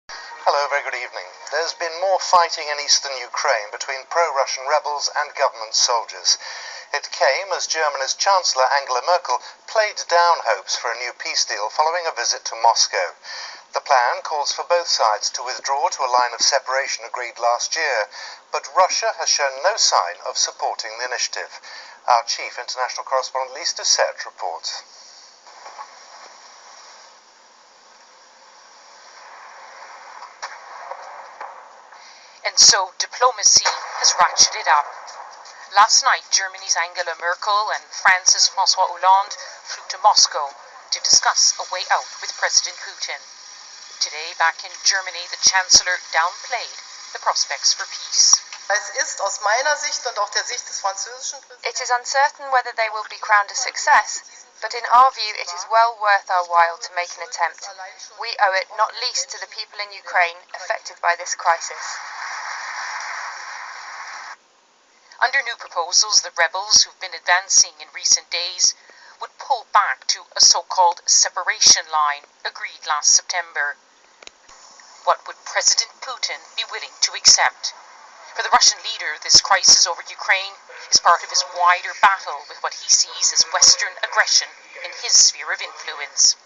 Hello, very good evening. There's been more fighting in eastern Ukraine between pro-Russian rebels and government soldiers. It came as Germany's Chancellor Angela Merkel played down hopes for a new peace deal following a visit to Moscow. The plan calls for both sides to withdraw to a line of separation agreed last year, but Russia has shown no sign of supporting the initiative. Our chief international correspondent Lisa Doucette reports. And so diplomacy has ratcheted up. Last night, Germany's Angela Merkel and France's François Hollande flew to Moscow to discuss a way out with President Putin. Today, back in Germany, the Chancellor downplayed the prospects for peace. It is uncertain whether they will be crowned a success, but in our view it is well worth our while to make an attempt. We owe it not least to the people in Ukraine affected by this crisis. Under new proposals, the rebels who've been advancing in recent days would pull back to a so-called separation line agreed last September. What would President Putin be willing to accept? For the Russian leader, this crisis over Ukraine is part of his wider battle with what he sees as Western aggression in his sphere of influence.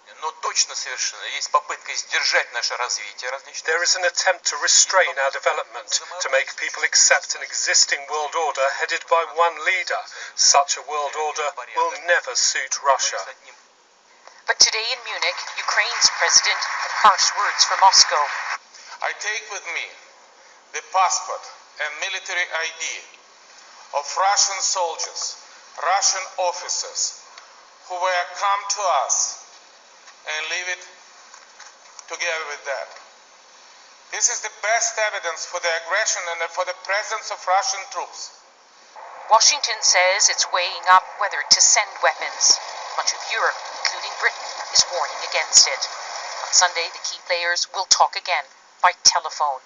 There is an attempt to restrain our development, to make people accept an existing world order headed by one leader. Such a world order will never suit Russia. But today in Munich, Ukraine's president had harsh words for Moscow. I take with me the passport and military ID of Russian soldiers, Russian officers who were come to us and leave it together with that. This is the best evidence for the aggression and for the presence of Russian troops. Washington says it's weighing up whether to send weapons. Much of Europe, including Britain, is warning against it. On Sunday, the key players will talk again by telephone.